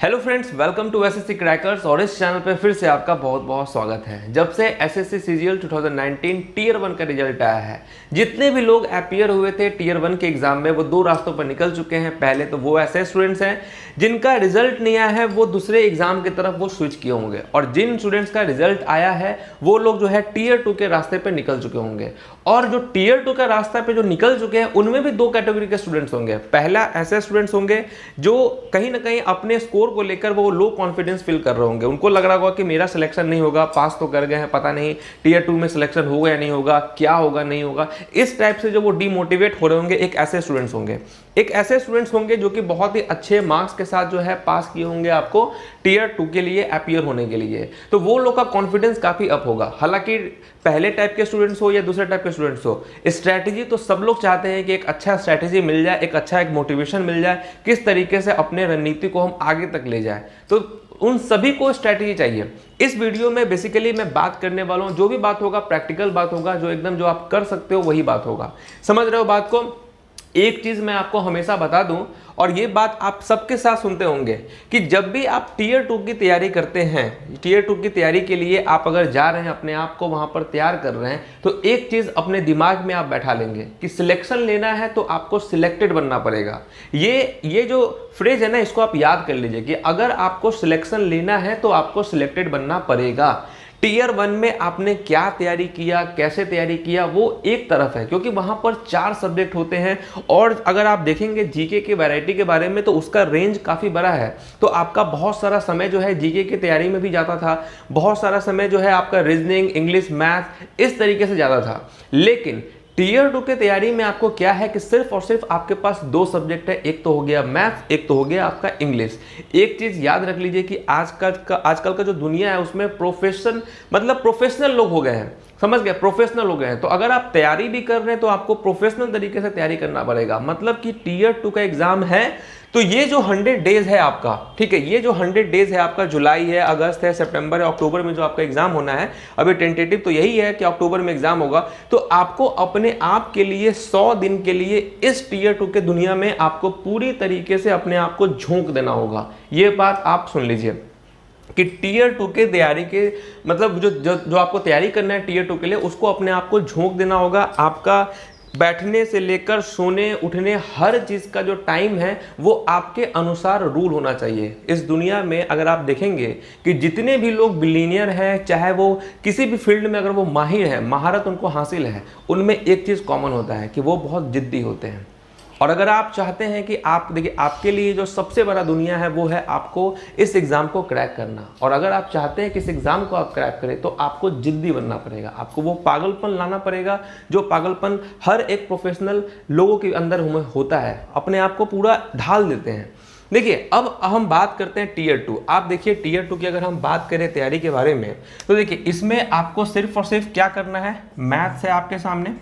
Hello friends, welcome to SSC crackers. और इस channel पे फिर से आपका बहुत बहुत स्वागत है। जब से एसएससी सीजीएल 2019 टीयर 1 का रिजल्ट आया है, जितने भी लोग अपीयर हुए थे टीयर 1 के एग्जाम में, वो दो रास्तों पर निकल चुके हैं। पहले तो वो ऐसे स्टूडेंट्स हैं जिनका रिजल्ट नहीं आया है, वो दूसरे एग्जाम की तरफ वो स्विच किए होंगे, और जिन स्टूडेंट्स का रिजल्ट आया है वो लोग जो है टीयर 2 के रास्ते पे निकल चुके होंगे। और जो टीयर 2 का रास्ता पे जो निकल चुके हैं, उनमें भी दो कैटेगरी के स्टूडेंट्स होंगे। पहला ऐसे स्टूडेंट्स होंगे जो कहीं ना कहीं अपने स्कोर को लेकर वो लो कॉन्फिडेंस फील कर रहे होंगे। उनको लग रहा होगा कि मेरा सिलेक्शन नहीं होगा, पास तो कर गए हैं, पता नहीं टीयर 2 में सिलेक्शन होगा या नहीं होगा, क्या होगा नहीं होगा। इस टाइप से जो वो डिमोटिवेट हो रहे होंगे, एक ऐसे स्टूडेंट्स होंगे। एक ऐसे स्टूडेंट्स होंगे जो कि बहुत ही अच्छे मार्क्स के साथ जो है पास किए होंगे आपको टीयर 2 के लिए अपीयर होने के लिए, तो वो लोग का कॉन्फिडेंस काफी अप होगा। हालांकि पहले टाइप के स्टूडेंट्स हो या दूसरे टाइप के स्टूडेंट्स हो, स्ट्रैटेजी तो सब लोग चाहते हैं कि एक अच्छा स्ट्रैटेजी मिल जाए, एक अच्छा एक मोटिवेशन मिल जाए, किस तरीके से अपने रणनीति को हम आगे तक ले जाए। तो उन सभी को स्ट्रैटेजी चाहिए। इस वीडियो में बेसिकली मैं बात करने वाला हूं, जो भी बात होगा प्रैक्टिकल बात होगा, जो एकदम जो आप कर सकते हो वही बात होगा। समझ रहे हो बात को? एक चीज मैं आपको हमेशा बता दूं, और ये बात आप सबके साथ सुनते होंगे कि जब भी आप टीयर 2 की तैयारी करते हैं, टीयर 2 की तैयारी के लिए आप अगर जा रहे हैं, अपने आप को वहां पर तैयार कर रहे हैं, तो एक चीज अपने दिमाग में आप बैठा लेंगे कि सिलेक्शन लेना है तो आपको सिलेक्टेड बनना पड़ेगा। ये जो फ्रेज है ना, इसको आप याद कर लीजिए कि अगर आपको सिलेक्शन लेना है तो आपको सिलेक्टेड बनना पड़ेगा। टीयर 1 में आपने क्या तैयारी किया, कैसे तैयारी किया, वो एक तरफ है, क्योंकि वहां पर 4 सब्जेक्ट होते हैं। और अगर आप देखेंगे जीके की वैरायटी के बारे में, तो उसका रेंज काफी बड़ा है। तो आपका बहुत सारा समय जो है जीके की तैयारी में भी जाता था, बहुत सारा समय जो है आपका रीजनिंग, इंग्लिश, मैथ, इस तरीके से जाता था। लेकिन टीयर 2 की तैयारी में आपको क्या है कि सिर्फ और सिर्फ आपके पास 2 सब्जेक्ट है, एक तो हो गया मैथ, एक तो हो गया आपका इंग्लिश। एक चीज याद रख लीजिए कि आजकल का जो दुनिया है उसमें प्रोफेशनल लोग हो गए हैं। समझ गए? प्रोफेशनल हो गए हैं। तो अगर आप तैयारी भी कर रहे हैं तो आपको प्रोफेशनल तरीके से तैयारी करना पड़ेगा। मतलब कि टीयर 2 का एग्जाम है तो ये जो 100 डेज है आपका, ठीक है, ये जो 100 डेज है आपका, जुलाई है, अगस्त है, सितंबर है, अक्टूबर में जो आपका एग्जाम होना है, अभी टेंटेटिव तो यही है कि अक्टूबर में एग्जाम होगा। तो आपको अपने आप के लिए 100 दिन के लिए इस टीयर 2 के दुनिया में आपको पूरी तरीके से अपने आप को झोंक देना होगा। ये बात आप सुन लीजिए कि टीयर 2 के तैयारी के मतलब जो आपको तैयारी करना है टीयर 2 के लिए, उसको अपने आप को झोंक देना होगा। आपका बैठने से लेकर सोने उठने हर चीज का जो टाइम है वो आपके अनुसार रूल होना चाहिए। इस दुनिया में अगर आप देखेंगे कि जितने भी लोग बिलीनियर हैं, चाहे वो किसी भी फील्ड में अगर वो माहिर है, महारत उनको हासिल है, उनमें एक चीज कॉमन होता है कि वो बहुत जिद्दी होते हैं। और अगर आप चाहते हैं कि आप देखिए, आपके लिए जो सबसे बड़ा दुनिया है वो है आपको इस एग्जाम को क्रैक करना। और अगर आप चाहते हैं कि इस एग्जाम को आप क्रैक करें तो आपको जिद्दी बनना पड़ेगा, आपको वो पागलपन लाना पड़ेगा जो पागलपन हर एक प्रोफेशनल लोगों के अंदर होता है। अपने आप को पूरा ढाल देते हैं। देखिए, अब हम बात करते हैं टीयर 2। आप देखिए टीयर 2 की अगर हम बात करें तैयारी के बारे में, तो देखिए इसमें आपको सिर्फ और सिर्फ क्या करना है, मैथ्स है आपके सामने,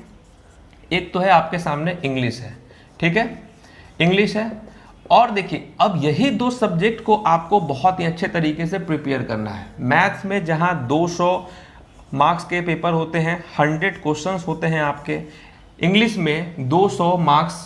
एक तो है आपके सामने इंग्लिश है, ठीक है, इंग्लिश है। और देखिए अब यही 2 सब्जेक्ट को आपको बहुत ही अच्छे तरीके से प्रिपेयर करना है। मैथ्स में जहां 200 मार्क्स के पेपर होते हैं, 100 क्वेश्चंस होते हैं आपके, इंग्लिश में 200 मार्क्स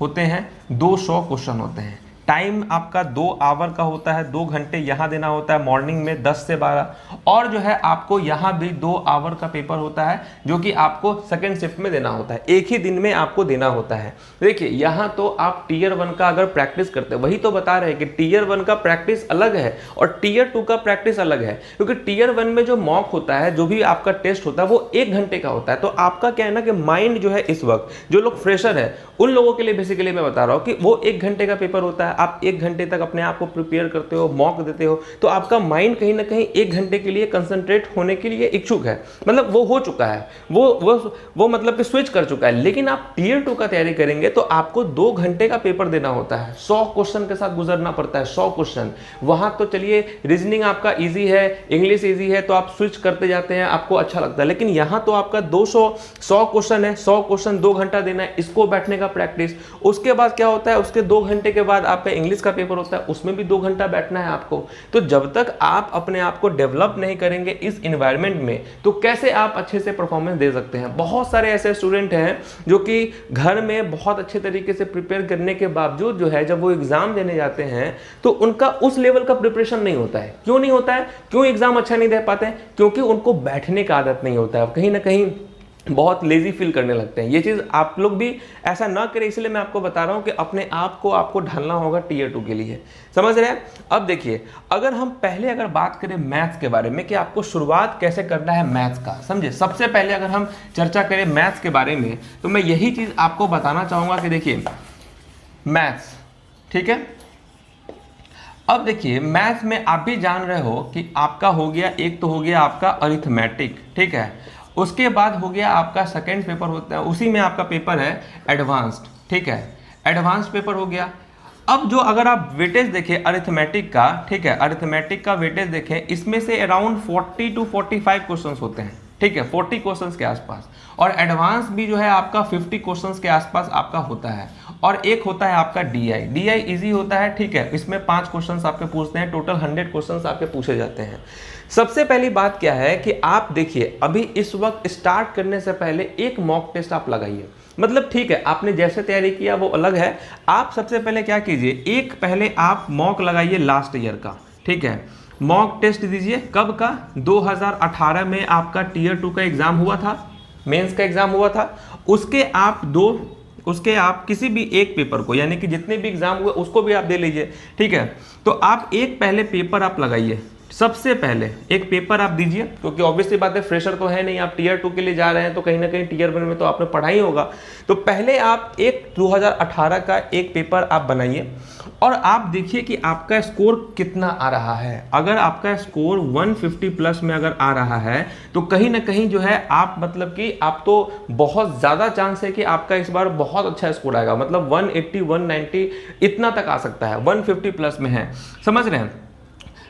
होते हैं, 200 क्वेश्चन होते हैं। टाइम आपका 2 आवर का होता है, 2 घंटे यहाँ देना होता है मॉर्निंग में 10 से 12, और जो है आपको यहाँ भी 2 आवर का पेपर होता है जो कि आपको सेकंड शिफ्ट में देना होता है, एक ही दिन में आपको देना होता है। देखिए यहाँ तो आप टीयर 1 का अगर प्रैक्टिस करते हैं, वही तो बता रहे हैं कि टीयर 1 का प्रैक्टिस अलग है और टीयर 2 का प्रैक्टिस अलग है। क्योंकि टीयर 1 में जो मॉक होता है, जो भी आपका टेस्ट होता है, वो 1 घंटे का होता है। तो आपका क्या है ना कि माइंड जो है इस वक्त जो लोग फ्रेशर है उन लोगों के लिए बेसिकली मैं बता रहा हूँ कि वो 1 घंटे का पेपर होता है। आप 1 घंटे तक अपने आप को प्रिपेयर करते हो, मॉक देते हो, तो आपका माइंड कहीं ना कहीं 1 घंटे के लिए कंसंट्रेट होने के लिए इच्छुक है, मतलब वो हो चुका है, वो मतलब कि स्विच कर चुका है। लेकिन आप टीयर 2 का तैयारी करेंगे तो आपको 2 घंटे का पेपर देना होता है, 100 क्वेश्चन के साथ गुजरना पड़ता है, 100 क्वेश्चन। वहां तो चलिए रीजनिंग आपका ईजी है, इंग्लिश ईजी है, तो आप स्विच करते जाते हैं, आपको अच्छा लगता है। लेकिन यहाँ तो आपका 100 क्वेश्चन है, 100 क्वेश्चन 2 घंटा देना है, इसको बैठने का प्रैक्टिस। उसके बाद क्या होता है, उसके 2 घंटे के बाद आप आपका इंग्लिश का पेपर होता है उसमें भी 2 घंटा बैठना है आपको। तो जब तक आप अपने आप को डेवलप नहीं करेंगे इस इन्वायरमेंट में तो कैसे आप अच्छे से परफॉर्मेंस दे सकते हैं। बहुत सारे ऐसे स्टूडेंट हैं जो कि घर में बहुत अच्छे तरीके से प्रिपेयर करने के बावजूद जो है जब वो एग्जाम देने जाते हैं तो उनका उस लेवल का प्रिपरेशन नहीं होता है। क्यों नहीं होता है, क्यों एग्जाम अच्छा नहीं दे पाते हैं? क्योंकि उनको बैठने का आदत नहीं होता है, कहीं ना कहीं बहुत लेजी फील करने लगते हैं। ये चीज़ आप लोग भी ऐसा ना करें, इसलिए मैं आपको बता रहा हूँ कि अपने आप को आपको ढालना होगा टीयर 2 के लिए। समझ रहे हैं? अब देखिए, अगर हम पहले अगर बात करें मैथ्स के बारे में कि आपको शुरुआत कैसे करना है मैथ्स का, समझे, सबसे पहले अगर हम चर्चा करें मैथ्स के बारे में तो मैं यही चीज़ आपको बताना चाहूँगा कि देखिए मैथ्स, ठीक है। अब देखिए मैथ्स में आप भी जान रहे हो कि आपका हो गया, एक तो हो गया आपका अरिथमेटिक, ठीक है, उसके बाद हो गया आपका सेकेंड पेपर होता है, उसी में आपका पेपर है एडवांस्ड, ठीक है, एडवांस्ड पेपर हो गया। अब जो अगर आप वेटेज देखें अरिथमेटिक का, ठीक है, अरिथमेटिक का वेटेज देखें, इसमें से अराउंड 40 to 45 क्वेश्चंस होते हैं, ठीक है, 40 क्वेश्चंस के आसपास। और एडवांस भी जो है आपका 50 क्वेश्चंस के आसपास आपका होता है। और एक होता है आपका डीआई, डीआई इजी होता है, ठीक है, इसमें 5 क्वेश्चंस आपके पूछते हैं, टोटल 100 क्वेश्चंस आपके पूछे जाते हैं। सबसे पहली बात क्या है कि आप देखिए अभी इस वक्त स्टार्ट करने से पहले एक मॉक टेस्ट आप लगाइए। मतलब ठीक है, आपने जैसे तैयारी किया वो अलग है, आप सबसे पहले क्या कीजिए, एक पहले आप मॉक लगाइए लास्ट ईयर का, ठीक है, मॉक टेस्ट दीजिए। कब का? 2018 में आपका टीयर 2 का एग्जाम हुआ था, मेंस का एग्जाम हुआ था। उसके आप किसी भी एक पेपर को, यानी कि जितने भी एग्जाम हुए उसको भी आप दे लीजिए, ठीक है। तो आप एक पहले पेपर आप लगाइए, सबसे पहले एक पेपर आप दीजिए, क्योंकि ऑब्वियसली बात है फ्रेशर तो है नहीं, आप टीयर 2 के लिए जा रहे हैं तो कहीं ना कहीं टीयर 1 में तो आपने पढ़ा ही होगा। तो पहले आप एक 2018 का एक पेपर आप बनाइए और आप देखिए कि आपका स्कोर कितना आ रहा है। अगर आपका स्कोर 150 प्लस में अगर आ रहा है तो कहीं ना कहीं जो है आप मतलब कि आप तो बहुत ज़्यादा चांस है कि आपका इस बार बहुत अच्छा स्कोर आएगा, मतलब 180 190 इतना तक आ सकता है, 150 प्लस में है, समझ रहे हैं।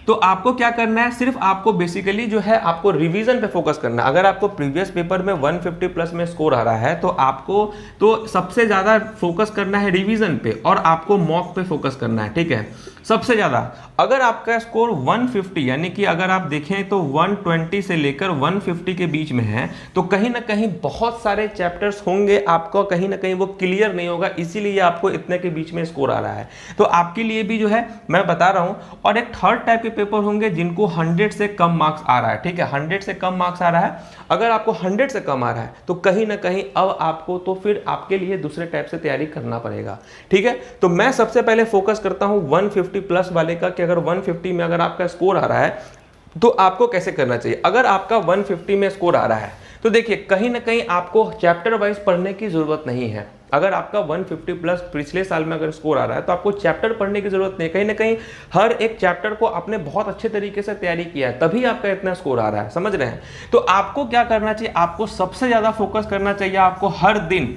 तो आपको क्या करना है, सिर्फ आपको बेसिकली जो है आपको रिवीजन पे फोकस करना है। अगर आपको प्रीवियस पेपर में 150 प्लस में स्कोर आ रहा है तो आपको तो सबसे ज़्यादा फोकस करना है रिवीजन पे और आपको मॉक पे फोकस करना है, ठीक है, सबसे ज़्यादा। अगर आपका स्कोर 150 यानी कि अगर आप देखें तो 120 से लेकर 150 के बीच में है तो कहीं ना कहीं बहुत सारे चैप्टर्स होंगे आपको कहीं ना कहीं वो क्लियर नहीं होगा, इसीलिए आपको इतने के बीच में स्कोर आ रहा है। तो आपके लिए भी जो है मैं बता रहा हूँ। और एक थर्ड टाइप के पेपर होंगे जिनको 100 से कम मार्क्स आ रहा है, ठीक है, 100 से कम मार्क्स आ रहा है। अगर आपको 100 से कम आ रहा है तो कहीं ना कहीं अब आपको तो फिर आपके लिए दूसरे टाइप से तैयारी करना पड़ेगा, ठीक है। तो मैं सबसे पहले फोकस करता हूं 150 प्लस वाले का कि अगर 150 में अगर आपका स्कोर आ रहा है तो आपको कैसे करना चाहिए। अगर आपका 150 में स्कोर आ रहा है तो देखिए कहीं ना कहीं आपको चैप्टर वाइज पढ़ने की जरूरत नहीं है। अगर आपका 150 प्लस पिछले साल में अगर स्कोर आ रहा है तो आपको चैप्टर पढ़ने की जरूरत नहीं, कहीं ना कहीं हर एक चैप्टर को आपने बहुत अच्छे तरीके से तैयारी किया है तभी आपका इतना स्कोर आ रहा है, समझ रहे हैं। तो आपको क्या करना चाहिए, आपको सबसे ज्यादा फोकस करना चाहिए, आपको हर दिन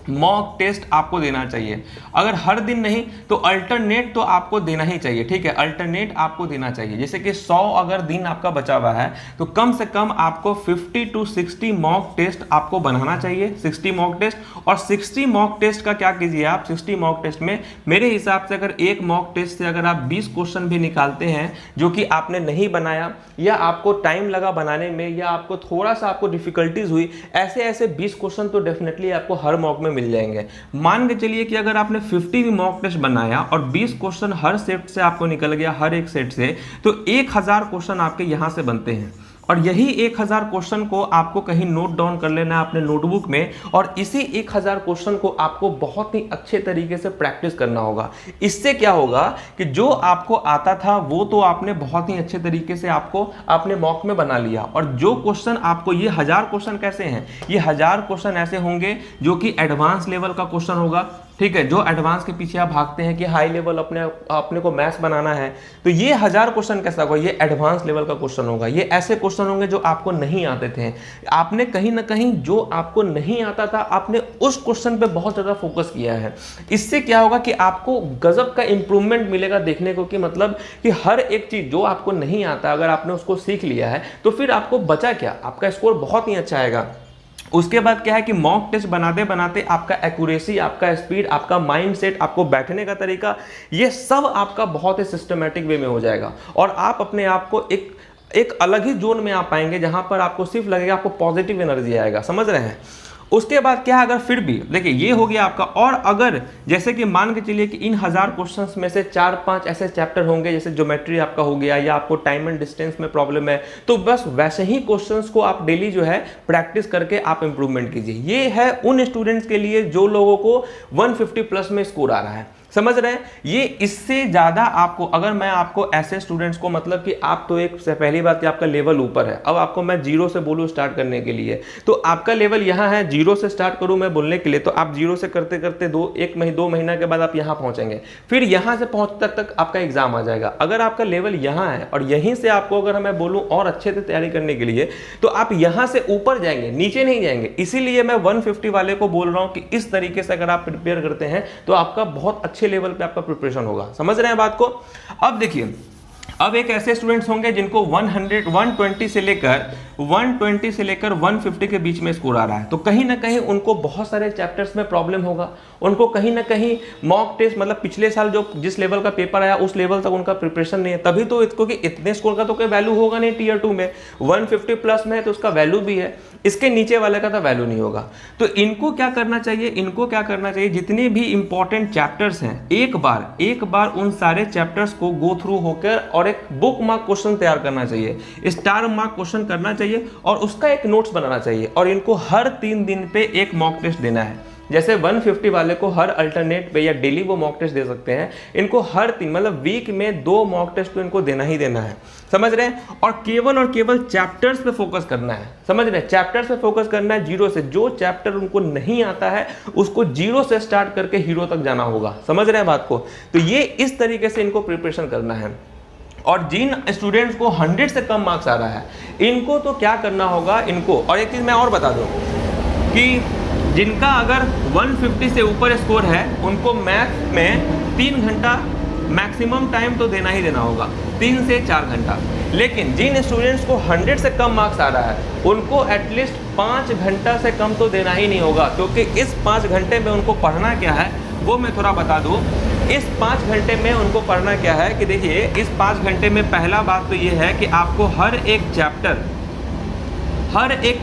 मॉक टेस्ट आपको देना चाहिए। अगर हर दिन नहीं तो अल्टरनेट तो आपको देना ही चाहिए, ठीक है, अल्टरनेट आपको देना चाहिए। जैसे कि 100 अगर दिन आपका बचा हुआ है तो कम से कम आपको 50 to 60 मॉक टेस्ट आपको बनाना चाहिए, 60 मॉक टेस्ट। और 60 मॉक टेस्ट का क्या कीजिए आप, 60 मॉक टेस्ट में मेरे हिसाब से अगर एक मॉक टेस्ट से अगर आप 20 क्वेश्चन भी निकालते हैं जो कि आपने नहीं बनाया या आपको टाइम लगा बनाने में या आपको थोड़ा सा आपको डिफिकल्टीज हुई, ऐसे 20 क्वेश्चन तो डेफिनेटली आपको हर मॉक में मिल जाएंगे। मान के चलिए कि अगर आपने 50 भी मॉक टेस्ट बनाया और 20 क्वेश्चन हर सेट से आपको निकल गया, हर एक सेट से, तो 1000 क्वेश्चन आपके यहां से बनते हैं। और यही 1000 क्वेश्चन को आपको कहीं नोट डाउन कर लेना है अपने नोटबुक में और इसी 1000 क्वेश्चन को आपको बहुत ही अच्छे तरीके से प्रैक्टिस करना होगा। इससे क्या होगा कि जो आपको आता था वो तो आपने बहुत ही अच्छे तरीके से आपने मॉक में बना लिया। और जो क्वेश्चन आपको, ये 1000 क्वेश्चन कैसे हैं, ये 1000 क्वेश्चन ऐसे होंगे जो कि एडवांस लेवल का क्वेश्चन होगा, ठीक है, जो एडवांस के पीछे आप भागते हैं कि हाई लेवल अपने को मैथ्स बनाना है, तो ये 1000 क्वेश्चन कैसा होगा, ये एडवांस लेवल का क्वेश्चन होगा। ये ऐसे क्वेश्चन होंगे जो आपको नहीं आते थे, आपने कहीं ना कहीं जो आपको नहीं आता था आपने उस क्वेश्चन पे बहुत ज्यादा फोकस किया है। इससे क्या होगा कि आपको गजब का इंप्रूवमेंट मिलेगा देखने को, कि मतलब कि हर एक चीज जो आपको नहीं आता अगर आपने उसको सीख लिया है तो फिर आपको बचा क्या, आपका स्कोर बहुत ही अच्छा आएगा। उसके बाद क्या है कि मॉक टेस्ट बनाते बनाते आपका एक्यूरेसी, आपका स्पीड, आपका माइंडसेट, आपको बैठने का तरीका, ये सब आपका बहुत ही सिस्टमैटिक वे में हो जाएगा और आप अपने आप को एक अलग ही जोन में आ पाएंगे जहां पर आपको सिर्फ लगेगा आपको पॉजिटिव एनर्जी आएगा। समझ रहे हैं? उसके बाद क्या है, अगर फिर भी देखिए ये हो गया आपका, और अगर जैसे कि मान के चलिए कि इन 1000 क्वेश्चंस में से 4-5 ऐसे चैप्टर होंगे जैसे ज्योमेट्री आपका हो गया या आपको टाइम एंड डिस्टेंस में प्रॉब्लम है, तो बस वैसे ही क्वेश्चंस को आप डेली जो है प्रैक्टिस करके आप इंप्रूवमेंट कीजिए। ये है उन स्टूडेंट्स के लिए जो लोगों को 150 प्लस में स्कोर आ रहा है। समझ रहे हैं? ये इससे ज्यादा आपको, अगर मैं आपको ऐसे स्टूडेंट्स को, मतलब कि आप तो एक पहली बात कि आपका लेवल ऊपर है, अब आपको मैं जीरो से बोलूं स्टार्ट करने के लिए, तो आपका लेवल यहाँ है, जीरो से स्टार्ट करूं मैं बोलने के लिए, तो आप जीरो से करते करते 2 महीना के बाद आप यहाँ पहुंचेंगे, फिर यहाँ से पहुंचने तक आपका एग्जाम आ जाएगा। अगर आपका लेवल यहाँ है और यहीं से आपको अगर मैं बोलूँ और अच्छे से तैयारी करने के लिए, तो आप यहाँ से ऊपर जाएंगे, नीचे नहीं जाएंगे। इसीलिए मैं 150 वाले को बोल रहा हूँ कि इस तरीके से अगर आप प्रिपेयर करते हैं तो आपका बहुत अच्छे लेवल पे आपका प्रिपरेशन होगा। समझ रहे हैं बात को? अब देखिए, अब एक ऐसे स्टूडेंट्स होंगे जिनको 120 से लेकर 150 के बीच में स्कोर आ रहा है, तो कहीं ना कहीं उनको बहुत सारे चैप्टर्स में प्रॉब्लम होगा, उनको कहीं ना कहीं मॉक टेस्ट, मतलब पिछले साल जो जिस लेवल का पेपर आया उस लेवल तक उनका प्रिपरेशन नहीं है, तभी तो इसको कि इतने स्कोर का तो कोई वैल्यू होगा नहीं टीयर 2 में। 150 प्लस में है तो उसका वैल्यू भी है, इसके नीचे वाले का तो वैल्यू नहीं होगा। तो इनको क्या करना चाहिए, जितने भी इंपॉर्टेंट चैप्टर्स हैं एक बार उन सारे चैप्टर्स को गो थ्रू होकर और एक बुक मार्क क्वेश्चन तैयार करना चाहिए, स्टार मार्क क्वेश्चन करना चाहिए और उसका एक नोट्स बनाना चाहिए, और इनको हर 3 दिन पे एक मॉक टेस्ट देना है। जैसे 150 वाले को हर अल्टरनेट पे या डेली वो मॉक टेस्ट दे सकते हैं, इनको हर 3 मतलब वीक में 2 मॉक टेस्ट तो इनको देना ही देना है। समझ रहे हैं? और केवल चैप्टर्स पे फोकस करना है। समझ रहे हैं? चैप्टर्स पे फोकस करना है, जीरो से। जो चैप्टर उनको नहीं आता है उसको जीरो से स्टार्ट करके हीरो तक जाना होगा। समझ रहे हैं बात को? तो ये इस तरीके से इनको प्रिपरेशन करना है। और जिन स्टूडेंट्स को 100 से कम मार्क्स आ रहा है, इनको तो क्या करना होगा, इनको, और एक चीज़ मैं और बता दूं कि जिनका अगर 150 से ऊपर स्कोर है, उनको मैथ में 3 घंटा मैक्सिमम टाइम तो देना ही देना होगा, 3 से 4 घंटा। लेकिन जिन स्टूडेंट्स को 100 से कम मार्क्स आ रहा है, उनको एटलीस्ट 5 घंटा से कम तो देना ही नहीं होगा, क्योंकि इस 5 घंटे में उनको पढ़ना क्या है वो मैं थोड़ा बता दूं। इस 5 घंटे में उनको पढ़ना क्या है कि देखिए, इस 5 घंटे में पहला बात तो ये है कि आपको हर एक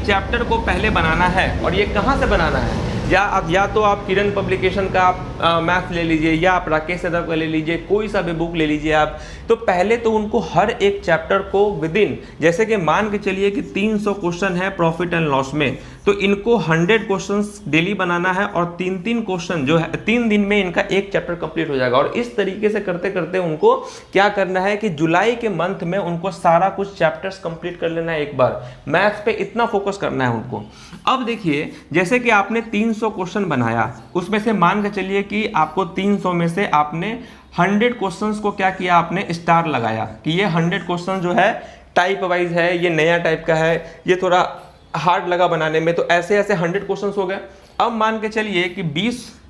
चैप्टर को पहले बनाना है। और ये कहाँ से बनाना है? या तो आप किरण पब्लिकेशन का आप मैथ ले लीजिए, या आप राकेश यादव का ले लीजिए, कोई सा भी बुक ले लीजिए आप। तो पहले तो उनको हर एक चैप्टर को विदिन, जैसे कि मान के चलिए कि 300 क्वेश्चन है प्रॉफिट एंड लॉस में, तो इनको 100 क्वेश्चंस डेली बनाना है और 3-3 क्वेश्चन जो है 3 दिन में इनका एक चैप्टर कंप्लीट हो जाएगा। और इस तरीके से करते करते उनको क्या करना है कि जुलाई के मंथ में उनको सारा कुछ चैप्टर्स कंप्लीट कर लेना है एक बार। मैथ्स पे इतना फोकस करना है उनको। अब देखिए, जैसे कि आपने 300 क्वेश्चन बनाया, उसमें से मान के चलिए कि आपको 300 में से आपने 100 क्वेश्चंस को क्या किया, आपने स्टार लगाया कि ये 100 क्वेश्चन जो है टाइप वाइज है, ये नया टाइप का है, ये थोड़ा हार्ड लगा बनाने में, तो ऐसे 100 क्वेश्चंस हो गए। अब मान के चलिए कि 20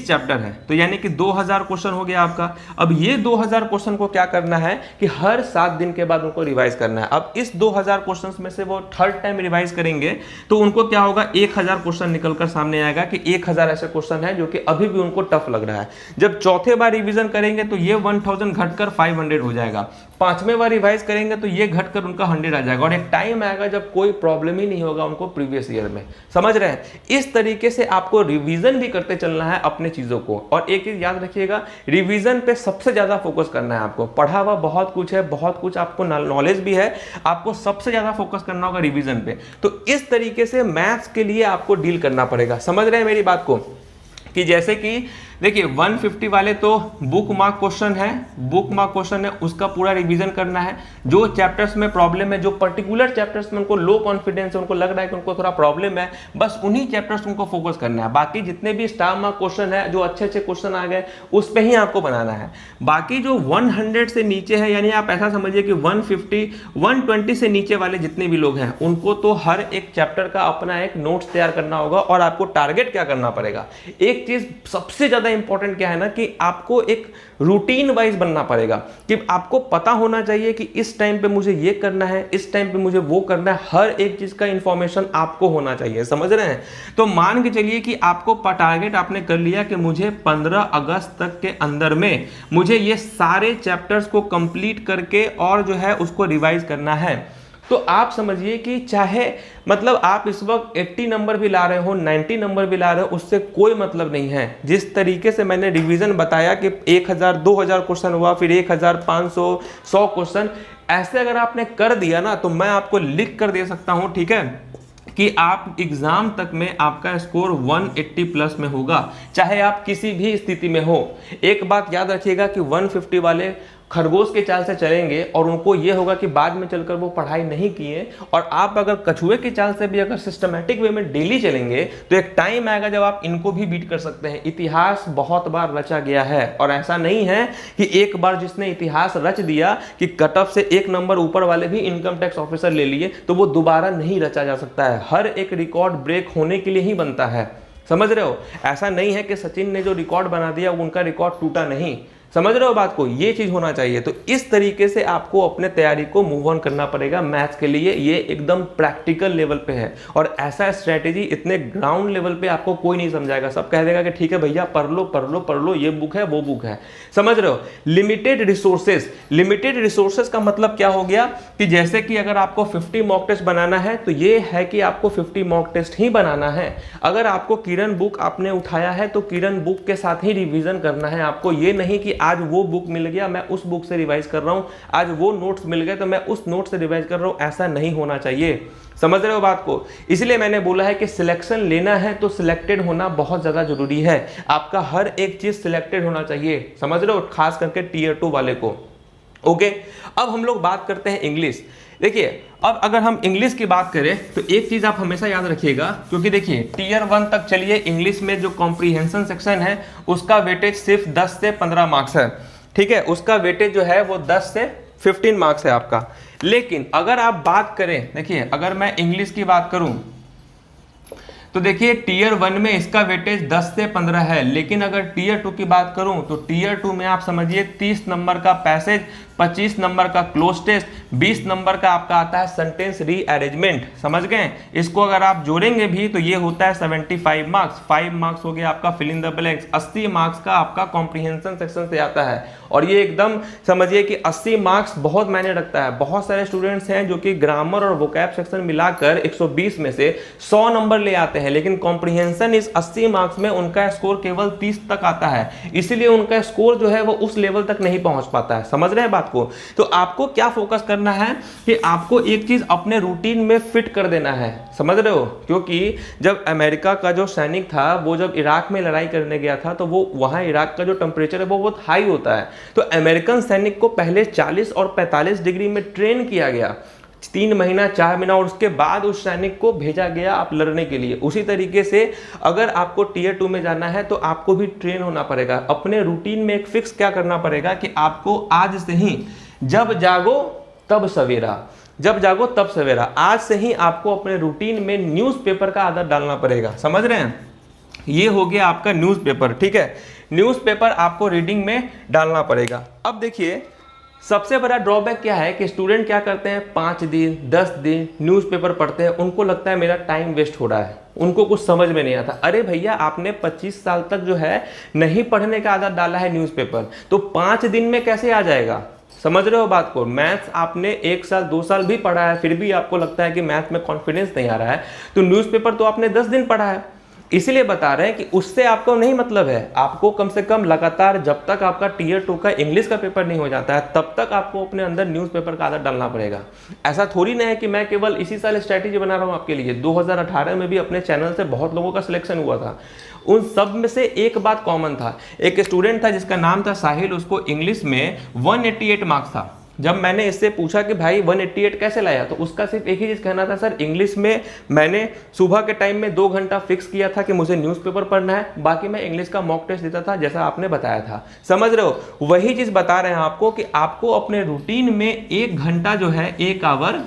चैप्टर है, तो यानी कि 2000 क्वेश्चन हो गया आपका। अब ये 2000 क्वेश्चन को क्या करना है कि हर 7 दिन के बाद उनको रिवाइज करना है। अब इस 2000 क्वेश्चन में से वो 3rd टाइम रिवाइज करेंगे तो उनको क्या होगा, 1000 क्वेश्चन निकलकर सामने आएगा कि 1000 ऐसे क्वेश्चन है जो कि अभी भी उनको टफ लग रहा है। जब चौथे बार रिविजन करेंगे तो ये 1000 घटकर 500 हो जाएगा। 5वें बार रिवाइज करेंगे तो ये घटकर उनका 100 आ जाएगा, और एक टाइम आएगा जब कोई प्रॉब्लम ही नहीं होगा उनको प्रीवियस ईयर में। समझ रहे हैं? इस तरीके से आपको रिवीजन भी करते चलना है अपने चीजों को। और एक चीज याद रखिएगा, रिवीजन पे सबसे ज्यादा फोकस करना है आपको। पढ़ा हुआ बहुत कुछ है, बहुत कुछ आपको नॉलेज भी है, आपको सबसे ज्यादा फोकस करना होगा रिवीजन पे। तो इस तरीके से मैथ्स के लिए आपको डील करना पड़ेगा। समझ रहे हैं मेरी बात को? कि जैसे कि देखिए 150 वाले तो बुक मार्क क्वेश्चन है, उसका पूरा रिवीजन करना है। जो चैप्टर्स में प्रॉब्लम है, जो पर्टिकुलर चैप्टर्स में उनको लो कॉन्फिडेंस है, उनको लग रहा है कि उनको थोड़ा प्रॉब्लम है, बस उन्हीं चैप्टर्स उनको फोकस करना है। बाकी जितने भी स्टार मार्क क्वेश्चन है, जो अच्छे क्वेश्चन आ गए, उस पर ही आपको बनाना है। बाकी जो 100 से नीचे है, यानी आप ऐसा समझिए कि 150 120 से नीचे वाले जितने भी लोग हैं, उनको तो हर एक चैप्टर का अपना एक नोट्स तैयार करना होगा। और आपको टारगेट क्या करना पड़ेगा, एक चीज सबसे ज्यादा ज्यादा इंपॉर्टेंट क्या है ना कि आपको एक रूटीन वाइज बनना पड़ेगा, कि आपको पता होना चाहिए कि इस टाइम पे मुझे ये करना है, इस टाइम पे मुझे वो करना है, हर एक चीज का इंफॉर्मेशन आपको होना चाहिए, समझ रहे हैं। तो मान के चलिए कि आपको टारगेट आपने कर लिया कि मुझे 15 अगस्त तक के अंदर में मुझे ये सारे चैप्टर्स को कंप्लीट करके और जो है उसको रिवाइज करना है, तो आप समझिए कि चाहे मतलब आप इस वक्त 80 नंबर भी ला रहे हो, 90 नंबर भी ला रहे हो, उससे कोई मतलब नहीं है। जिस तरीके से मैंने रिवीजन बताया कि 1000 2000 क्वेश्चन हुआ, फिर 1500 100 क्वेश्चन, ऐसे अगर आपने कर दिया ना तो मैं आपको लिख कर दे सकता हूं, ठीक है, कि आप एग्जाम तक में आपका स्कोर 180 प्लस में होगा, चाहे आप किसी भी स्थिति में हो। एक बात याद रखिएगा कि 150 वाले खरगोश के चाल से चलेंगे और उनको ये होगा कि बाद में चलकर वो पढ़ाई नहीं किए, और आप अगर कछुए की चाल से भी अगर सिस्टमैटिक वे में डेली चलेंगे तो एक टाइम आएगा जब आप इनको भी बीट कर सकते हैं। इतिहास बहुत बार रचा गया है, और ऐसा नहीं है कि एक बार जिसने इतिहास रच दिया कि कट ऑफ से 1 नंबर ऊपर वाले भी इनकम टैक्स ऑफिसर ले लिए तो वो दोबारा नहीं रचा जा सकता है। हर एक रिकॉर्ड ब्रेक होने के लिए ही बनता है, समझ रहे हो। ऐसा नहीं है कि सचिन ने जो रिकॉर्ड बना दिया उनका रिकॉर्ड टूटा नहीं, समझ रहे हो बात को, ये चीज होना चाहिए। तो इस तरीके से आपको अपने तैयारी को मूव ऑन करना पड़ेगा मैथ्स के लिए। ये एकदम प्रैक्टिकल लेवल पे है, और ऐसा स्ट्रेटेजी इतने ग्राउंड लेवल पे आपको कोई नहीं समझाएगा। सब कह देगा कि ठीक है भैया पढ़ लो पढ़ लो पढ़ लो, ये बुक है वो बुक है, समझ रहे हो। लिमिटेड रिसोर्सेज का मतलब क्या हो गया कि जैसे कि अगर आपको 50 मॉक टेस्ट बनाना है तो ये है कि आपको 50 मॉक टेस्ट ही बनाना है। अगर आपको किरण बुक आपने उठाया है तो किरण बुक के साथ ही रिवीजन करना है आपको। ये नहीं कि आज वो बुक मिल गया मैं उस बुक से रिवाइज कर रहा हूं, आज वो नोट्स मिल गए तो मैं उस नोट से रिवाइज कर रहा हूं, ऐसा नहीं होना चाहिए, समझ रहे हो बात को। इसलिए मैंने बोला है कि सिलेक्शन लेना है तो सिलेक्टेड होना बहुत ज्यादा जरूरी है। आपका हर एक चीज सिलेक्टेड होना चाहिए, समझ रहे हो, खास करके टीयर 2 वाले को। ओके, अब हम लोग बात करते हैं इंग्लिश। देखिए अब अगर हम इंग्लिश की बात करें तो एक चीज आप हमेशा याद रखिएगा, क्योंकि देखिए टीयर 1 तक चलिए इंग्लिश में जो कॉम्प्रीहेंशन सेक्शन है उसका वेटेज सिर्फ 10 से 15 मार्क्स है, ठीक है, उसका वेटेज जो है वो 10 से 15 मार्क्स है आपका। लेकिन अगर आप बात करें, देखिए अगर मैं इंग्लिश की बात करूं तो देखिए टीयर 1 में इसका वेटेज 10 से 15 है, लेकिन अगर टीयर 2 की बात करूं तो टीयर 2 में आप समझिए 30 नंबर का पैसेज, 25 नंबर का क्लोज टेस्ट, 20 नंबर का आपका आता है सेंटेंस रीअरेंजमेंट, समझ गए। इसको अगर आप जोड़ेंगे भी तो ये होता है 75 मार्क्स, 5 मार्क्स हो गया आपका fill in the blanks, 80 marks का आपका कॉम्प्रीहेंशन सेक्शन से आता है। और ये एकदम समझिए कि 80 मार्क्स बहुत मायने रखता है। बहुत सारे स्टूडेंट्स हैं जो कि ग्रामर और वोकैब सेक्शन मिलाकर 120 में से 100 नंबर ले आते हैं, लेकिन कॉम्प्रीहेंशन इस 80 मार्क्स में उनका स्कोर केवल 30 तक आता है, इसीलिए उनका स्कोर जो है वो उस लेवल तक नहीं पहुंच पाता है, समझ रहे हैं बात को। तो आपको क्या फोकस करना है कि आपको एक चीज अपने रूटीन में फिट कर देना है, समझ रहे हो। क्योंकि जब अमेरिका का जो सैनिक था वो जब इराक में लड़ाई करने गया था तो वो वहां इराक का जो टेम्परेचर है वो बहुत हाई होता है, तो अमेरिकन सैनिक को पहले 40 और 45 डिग्री में ट्रेन किया गया 3 महीना 4 महीना, और उसके बाद उस सैनिक को भेजा गया आप लड़ने के लिए। उसी तरीके से अगर आपको टीयर 2 में जाना है तो आपको भी ट्रेन होना पड़ेगा। अपने रूटीन में एक फिक्स क्या करना पड़ेगा कि आपको आज से ही जब जागो तब सवेरा, जब जागो तब सवेरा, आज से ही आपको अपने रूटीन में न्यूज़पेपर का आदत डालना पड़ेगा, समझ रहे हैं। ये हो गया आपका न्यूज़पेपर, ठीक है, न्यूज़पेपर आपको रीडिंग में डालना पड़ेगा। अब देखिए सबसे बड़ा ड्रॉबैक क्या है कि स्टूडेंट क्या करते हैं 5 दिन 10 दिन न्यूज़पेपर पढ़ते हैं, उनको लगता है मेरा टाइम वेस्ट हो रहा है, उनको कुछ समझ में नहीं आता। अरे भैया आपने 25 साल तक जो है नहीं पढ़ने का आदत डाला है न्यूज़पेपर, तो 5 दिन में कैसे आ जाएगा, समझ रहे हो बात को। मैथ्स आपने 1 साल 2 साल भी पढ़ा है फिर भी आपको लगता है कि मैथ में कॉन्फिडेंस नहीं आ रहा है, तो न्यूज़पेपर तो आपने 10 दिन पढ़ा है। इसीलिए बता रहे हैं कि उससे आपको नहीं मतलब है, आपको कम से कम लगातार जब तक आपका टीयर 2 का इंग्लिश का पेपर नहीं हो जाता है तब तक आपको अपने अंदर न्यूज़पेपर का आदत डालना पड़ेगा। ऐसा थोड़ी ना है कि मैं केवल इसी साल स्ट्रैटेजी बना रहा हूं आपके लिए। 2018 में भी अपने चैनल से बहुत लोगों का सिलेक्शन हुआ था, उन सब में से एक बात कॉमन था। एक स्टूडेंट था जिसका नाम था साहिल, उसको इंग्लिश में 188 मार्क्स था। जब मैंने इससे पूछा कि भाई 188 कैसे लाया, तो उसका सिर्फ एक ही चीज कहना था, सर इंग्लिश में मैंने सुबह के टाइम में 2 घंटा फिक्स किया था कि मुझे न्यूज़पेपर पढ़ना है, बाकी मैं इंग्लिश का मॉक टेस्ट देता था जैसा आपने बताया था, समझ रहे हो। वही चीज बता रहे हैं आपको कि आपको अपने रूटीन में 1 घंटा जो है 1 आवर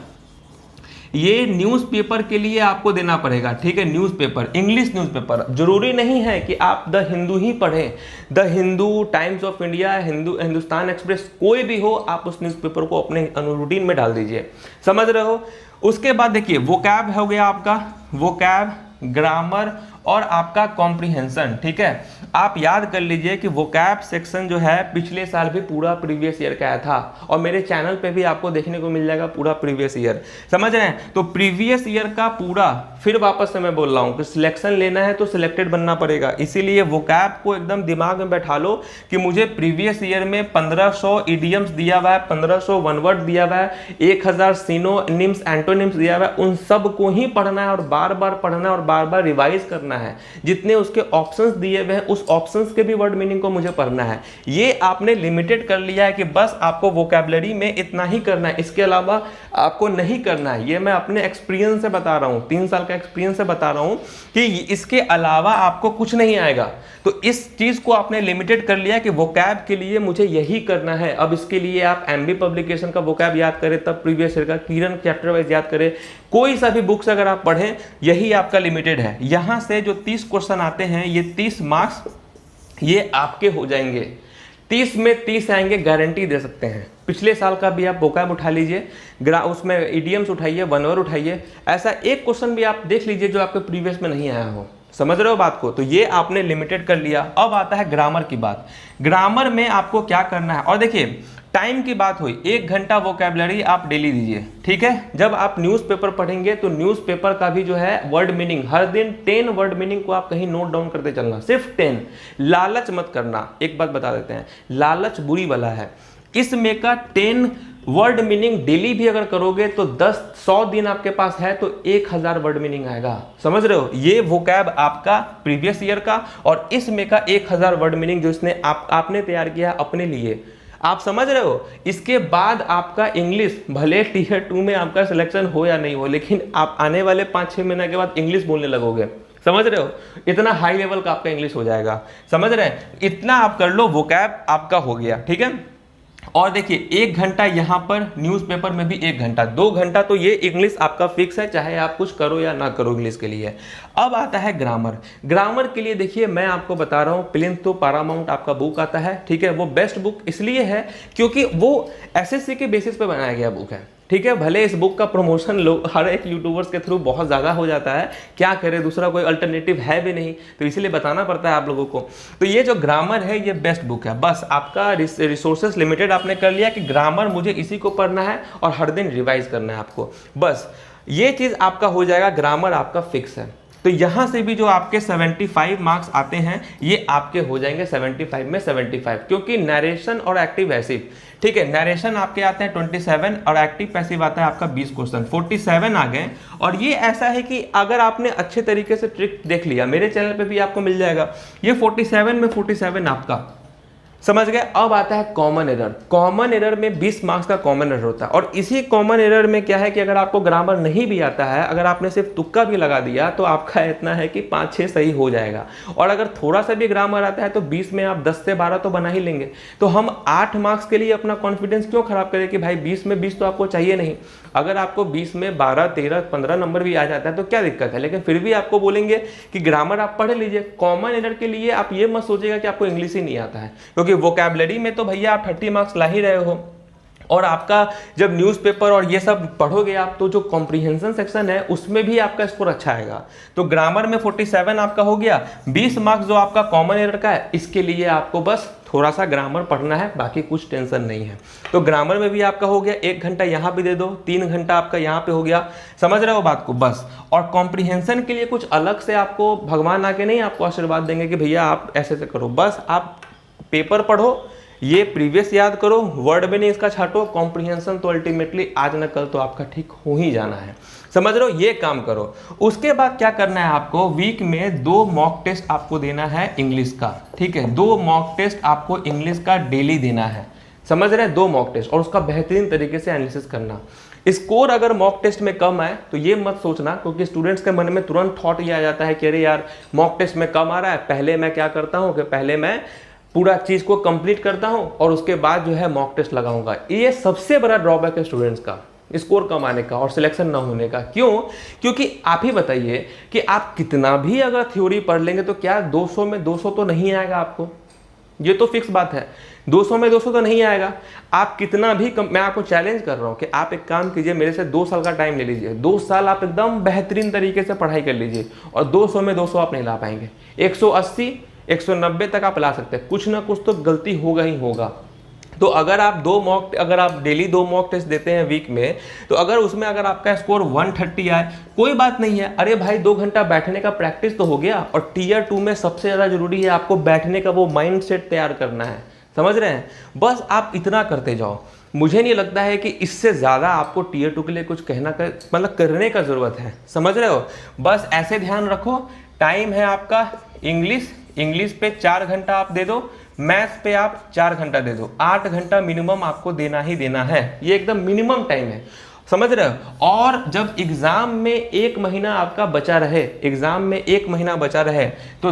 ये न्यूज़पेपर के लिए आपको देना पड़ेगा, ठीक है। न्यूज़पेपर, इंग्लिश न्यूज़पेपर, जरूरी नहीं है कि आप द हिंदू ही पढ़ें। The Hindu, times of India, Hindustan express, कोई भी हो, आप उस न्यूज़पेपर को अपने रूटीन में डाल दीजिए, समझ रहे हो। उसके बाद देखिए वोकैब हो गया आपका, वोकैब, ग्रामर और आपका कॉम्प्रिहेंशन, ठीक है। आप याद कर लीजिए कि वोकैब सेक्शन जो है पिछले साल भी पूरा प्रीवियस ईयर का आया था, और मेरे चैनल पे भी आपको देखने को मिल जाएगा पूरा प्रीवियस ईयर, समझ रहे हैं। तो प्रीवियस ईयर का पूरा, फिर वापस से मैं बोल रहा हूँ कि सिलेक्शन लेना है तो सिलेक्टेड बनना पड़ेगा, इसीलिए वोकैब को एकदम दिमाग में बैठा लो कि मुझे प्रीवियस ईयर में 1500 इडियम्स दिया हुआ है, 1500 वन वर्ड दिया हुआ है, 1000 सिनोनिम्स एंटोनिम्स दिया हुआ है, उन सब को ही पढ़ना है और बार बार पढ़ना है और बार बार रिवाइज करना है। जितने उसके ऑप्शंस दिए हुए हैं उस ऑप्शंस के भी वर्ड मीनिंग को मुझे पढ़ना है। ये आपने लिमिटेड कर लिया है कि बस आपको वोकैबुलरी में इतना ही करना है, इसके अलावा आपको नहीं करना है। ये मैं अपने एक्सपीरियंस से बता रहा हूँ, 3 साल का एक्सपीरियंस से बता रहा हूँ कि इसके अलावा आपको कुछ नहीं आएगा। तो इस चीज को आपने लिमिटेड कर लिया कि वोकैब के लिए मुझे यही करना है। अब इसके लिए आप एमबी पब्लिकेशन का वोकैब याद करें, तब प्रीवियस ईयर का किरण चैप्टर वाइज याद करें, कोई सा भी बुक्स अगर आप पढ़ें, यही आपका लिमिटेड है। यहां से जो 30 क्वेश्चन आते हैं, ये 30 मार्क्स ये आपके हो जाएंगे, 30 में 30 आएंगे, गारंटी दे सकते हैं। पिछले साल का भी आप वोकैब उठा लीजिए, उसमें इडियम्स उठाइए, वन वर्ड उठाइए, ऐसा एक क्वेश्चन भी आप देख लीजिए जो आपके प्रीवियस में नहीं आया हो, समझ रहे हो बात को। तो ये आपने लिमिटेड कर लिया। अब आता है ग्रामर की बात। ग्रामर में आपको क्या करना है, और देखिए टाइम की बात हुई, 1 घंटा वोकैबुलरी आप डेली दीजिए, ठीक है। जब आप न्यूज़पेपर पढ़ेंगे तो न्यूज़पेपर का भी जो है वर्ड मीनिंग, हर दिन 10 वर्ड मीनिंग को आप कहीं नोट डाउन करते चलना, सिर्फ 10। लालच मत करना, एक बात बता देते हैं, लालच बुरी वाला है। इसमें का 10 वर्ड मीनिंग डेली भी अगर करोगे तो 100 दिन आपके पास है तो 1000 वर्ड मीनिंग आएगा, समझ रहे हो। ये वोकैब आपका प्रीवियस ईयर का, और इसमें का 1000 वर्ड मीनिंग जो इसने आपने तैयार किया अपने लिए, आप समझ रहे हो। इसके बाद आपका इंग्लिश, भले टियर 2 में आपका सिलेक्शन हो या नहीं हो, लेकिन आप आने वाले 5-6 महीने के बाद इंग्लिश बोलने लगोगे, समझ रहे हो। इतना हाई लेवल का आपका इंग्लिश हो जाएगा, समझ रहे हैं। इतना आप कर लो, वोकैब आपका हो गया, ठीक है। और देखिए 1 घंटा यहां पर न्यूज़पेपर में भी 1 घंटा, 2 घंटा तो ये इंग्लिश आपका फिक्स है, चाहे आप कुछ करो या ना करो इंग्लिश के लिए। अब आता है ग्रामर। ग्रामर के लिए देखिए मैं आपको बता रहा हूं, प्लिंथ तो पैरामाउंट आपका बुक आता है, ठीक है। वो बेस्ट बुक इसलिए है क्योंकि वो एसएससी के बेसिस पे बनाया गया बुक है, ठीक है। भले इस बुक का प्रमोशन लोग हर एक यूट्यूबर्स के थ्रू बहुत ज़्यादा हो जाता है, क्या करें, दूसरा कोई अल्टरनेटिव है भी नहीं, तो इसीलिए बताना पड़ता है आप लोगों को। तो ये जो ग्रामर है ये बेस्ट बुक है। बस आपका रिसोर्सेस लिमिटेड आपने कर लिया कि ग्रामर मुझे इसी को पढ़ना है और हर दिन रिवाइज करना है आपको, बस ये चीज़ आपका हो जाएगा, ग्रामर आपका फिक्स है। तो यहां से भी जो आपके 75 मार्क्स आते हैं ये आपके हो जाएंगे 75 में 75, क्योंकि नरेशन और एक्टिव पैसिव, ठीक है। नरेशन आपके आते हैं 27 और एक्टिव पैसिव आता है आपका 20 क्वेश्चन, 47 आ गए। और ये ऐसा है कि अगर आपने अच्छे तरीके से ट्रिक देख लिया, मेरे चैनल पे भी आपको मिल जाएगा, ये 47 में 47 आपका, समझ गए। अब आता है कॉमन एरर। कॉमन एरर में 20 मार्क्स का कॉमन एरर होता है, और इसी कॉमन एरर में क्या है कि अगर आपको ग्रामर नहीं भी आता है, अगर आपने सिर्फ तुक्का भी लगा दिया तो आपका इतना है कि 5-6 सही हो जाएगा। और अगर थोड़ा सा भी ग्रामर आता है तो 20 में आप 10 से 12 तो बना ही लेंगे। तो हम 8 मार्क्स के लिए अपना कॉन्फिडेंस क्यों खराब करें कि भाई 20 में 20 तो आपको चाहिए नहीं। अगर आपको 20 में 12, 13, 15 नंबर भी आ जाता है तो क्या दिक्कत है, लेकिन फिर भी आपको बोलेंगे कि ग्रामर आप पढ़ लीजिए। कॉमन एरर के लिए आप ये मत सोचिएगा कि आपको इंग्लिश ही नहीं आता है, क्योंकि वोकैबुलरी में तो भैया आप 30 मार्क्स ला ही रहे हो, और आपका जब न्यूज़पेपर और ये सब पढ़ोगे आप तो जो कॉम्प्रिहेंशन सेक्शन है उसमें भी आपका स्कोर अच्छा आएगा। तो ग्रामर में 47 आपका हो गया, 20 मार्क्स जो आपका कॉमन एरर का है, इसके लिए आपको बस थोड़ा सा ग्रामर पढ़ना है, बाकी कुछ टेंशन नहीं है। तो ग्रामर में भी आपका हो गया, 1 घंटा यहाँ भी दे दो, 3 घंटा आपका यहाँ पे हो गया, समझ रहे हो बात को, बस। और कॉम्प्रिहेंशन के लिए कुछ अलग से आपको भगवान आके नहीं आपको आशीर्वाद देंगे कि भैया आप ऐसे से करो, बस आप पेपर पढ़ो, ये प्रीवियस याद करो, वर्ड में नहीं इसका छाटो, कॉम्प्रिहेंशन तो अल्टीमेटली आज न कल तो आपका ठीक हो ही जाना है, समझ रहे हो। ये काम करो। उसके बाद क्या करना है आपको, वीक में 2 मॉक टेस्ट आपको देना है इंग्लिश का, ठीक है। 2 मॉक टेस्ट आपको इंग्लिश का डेली देना है, समझ रहे हैं, 2 मॉक टेस्ट, और उसका बेहतरीन तरीके से एनालिसिस करना। स्कोर अगर मॉक टेस्ट में कम आए तो ये मत सोचना, क्योंकि स्टूडेंट्स के मन में तुरंत थॉट ये आ जाता है कि अरे यार मॉक टेस्ट में कम आ रहा है, पहले मैं क्या करता हूँ कि पहले मैं पूरा चीज को कंप्लीट करता हूं और उसके बाद जो है मॉक टेस्ट लगाऊंगा। ये सबसे बड़ा ड्रॉबैक है स्टूडेंट्स का, स्कोर कम आने का और सिलेक्शन ना होने का। क्यों? क्योंकि आप ही बताइए कि आप कितना भी अगर थ्योरी पढ़ लेंगे तो क्या 200 में 200 तो नहीं आएगा आपको, ये तो फिक्स बात है। 200 में 200 तो नहीं आएगा। आप कितना भी मैं आपको चैलेंज कर रहा हूं कि आप एक काम कीजिए, मेरे से 2 साल का टाइम ले लीजिए, 2 साल आप एकदम बेहतरीन तरीके से पढ़ाई कर लीजिए और 200 में 200 आप नहीं ला पाएंगे। 180 190 तक आप ला सकते हैं, कुछ ना कुछ तो गलती होगा ही होगा। तो अगर आप अगर आप डेली 2 मॉक टेस्ट देते हैं वीक में, तो अगर उसमें अगर आपका स्कोर 130 आए, कोई बात नहीं है। अरे भाई 2 घंटा बैठने का प्रैक्टिस तो हो गया। और टियर 2 में सबसे ज़्यादा जरूरी है आपको बैठने का वो माइंड सेट तैयार करना है, समझ रहे हैं? बस आप इतना करते जाओ। मुझे नहीं लगता है कि इससे ज़्यादा आपको टियर 2 के लिए कुछ मतलब करने का ज़रूरत है, समझ रहे हो? बस ऐसे ध्यान रखो, टाइम है आपका इंग्लिश पे 4 घंटा आप दे दो, मैथ्स पे आप 4 घंटा दे दो, 8 घंटा मिनिमम आपको देना ही देना है। ये एकदम मिनिमम टाइम है, समझ रहे हो? और जब एग्जाम में 1 महीना आपका बचा रहे, एग्जाम में 1 महीना बचा रहे, तो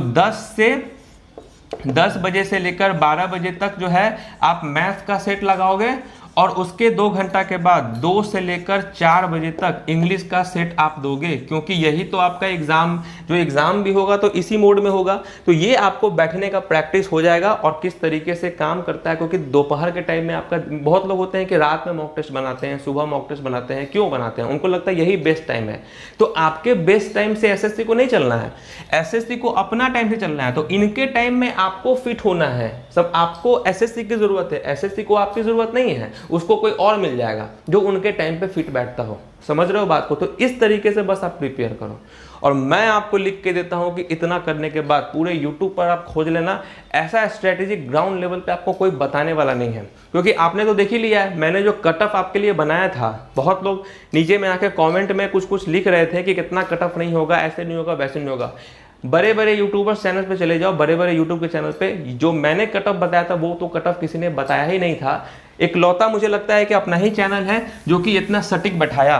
10 बजे से लेकर 12 बजे तक जो है आप मैथ्स का सेट लगाओगे और उसके 2 घंटा के बाद 2 से लेकर 4 बजे तक इंग्लिश का सेट आप दोगे, क्योंकि यही तो आपका एग्जाम भी होगा तो इसी मोड में होगा। तो ये आपको बैठने का प्रैक्टिस हो जाएगा और किस तरीके से काम करता है, क्योंकि दोपहर के टाइम में आपका बहुत लोग होते हैं कि रात में मॉक टेस्ट बनाते हैं, सुबह मॉक टेस्ट बनाते हैं। क्यों बनाते हैं? उनको लगता है यही बेस्ट टाइम है। तो आपके बेस्ट टाइम से एसएससी को नहीं चलना है, एसएससी को अपना टाइम से चलना है। तो इनके टाइम में आपको फिट होना है। सब आपको एसएससी की जरूरत है, एसएससी को आपकी जरूरत नहीं है, उसको कोई और मिल जाएगा जो उनके टाइम पे फिट बैठता हो। समझ रहे हो बात को? तो इस तरीके से बस आप प्रिपेयर करो। और मैं आपको लिख के देता हूं कि इतना करने के बाद पूरे YouTube पर आप खोज लेना, ऐसा स्ट्रेटेजी ग्राउंड लेवल पे आपको कोई बताने वाला नहीं है। क्योंकि आपने तो देख ही लिया है, मैंने जो कट ऑफ आपके लिए बनाया था, बहुत लोग नीचे में आके कमेंट में कुछ लिख रहे थे कि कितना कट ऑफ नहीं होगा, ऐसे नहीं होगा, वैसे नहीं होगा। बड़े बड़े यूट्यूबर्स चैनल पे चले जाओ, बड़े बड़े यूट्यूब के चैनल पे जो मैंने कट ऑफ बताया था वो तो कट ऑफ किसी ने बताया ही नहीं था। इकलौता मुझे लगता है कि अपना ही चैनल है जो कि इतना सटीक बैठाया।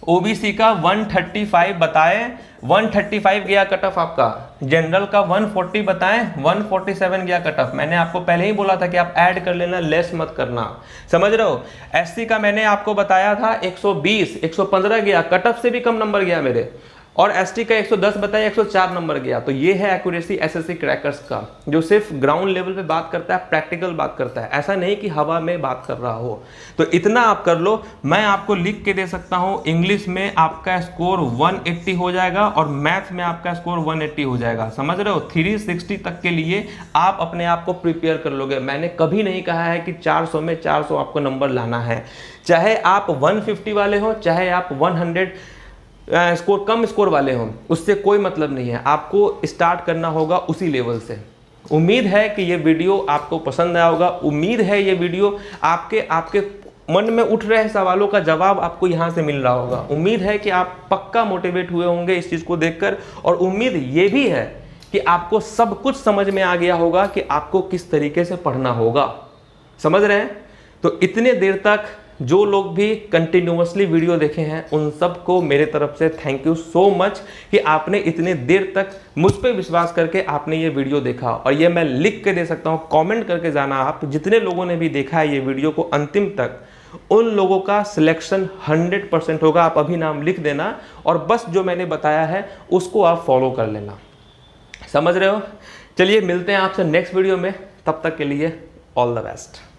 ओबीसी का 135 बताए, 135 गया कट ऑफ आपका। जनरल का 140 बताएं, 147 गया कट ऑफ। मैंने आपको पहले ही बोला था कि आप ऐड कर लेना, लेस मत करना, समझ रहे हो? एससी का मैंने आपको बताया था 120, 115 गया, कट ऑफ से भी कम नंबर गया मेरे। और एसटी का 110 बताया, 104 नंबर गया। तो ये है एक्यूरेसी एसएससी क्रैकर्स का, जो सिर्फ ग्राउंड लेवल पे बात करता है, प्रैक्टिकल बात करता है, ऐसा नहीं कि हवा में बात कर रहा हो। तो इतना आप कर लो। मैं आपको लिख के दे सकता हूं, इंग्लिश में आपका स्कोर 180 हो जाएगा और मैथ्स में आपका स्कोर 180 हो जाएगा, समझ रहे हो? 360 तक के लिए आप अपने आप को प्रिपेयर कर लोगे। मैंने कभी नहीं कहा है कि 400 में 400 आपको नंबर लाना है। चाहे आप 150 वाले हो, चाहे आप 100 कम स्कोर वाले हों, उससे कोई मतलब नहीं है। आपको स्टार्ट करना होगा उसी लेवल से। उम्मीद है कि ये वीडियो आपको पसंद आया होगा। उम्मीद है ये वीडियो आपके मन में उठ रहे सवालों का जवाब आपको यहाँ से मिल रहा होगा। उम्मीद है कि आप पक्का मोटिवेट हुए होंगे इस चीज़ को देखकर। और उम्मीद ये भी है कि आपको सब कुछ समझ में आ गया होगा कि आपको किस तरीके से पढ़ना होगा, समझ रहे हैं? तो इतने देर तक जो लोग भी कंटिन्यूअसली वीडियो देखे हैं, उन सबको मेरे तरफ से थैंक यू सो मच कि आपने इतने देर तक मुझ पे विश्वास करके आपने ये वीडियो देखा। और ये मैं लिख के दे सकता हूँ, कमेंट करके जाना आप जितने लोगों ने भी देखा है ये वीडियो को अंतिम तक, उन लोगों का सिलेक्शन 100% होगा। आप अभी नाम लिख देना और बस जो मैंने बताया है उसको आप फॉलो कर लेना, समझ रहे हो? चलिए मिलते हैं आपसे नेक्स्ट वीडियो में, तब तक के लिए ऑल द बेस्ट।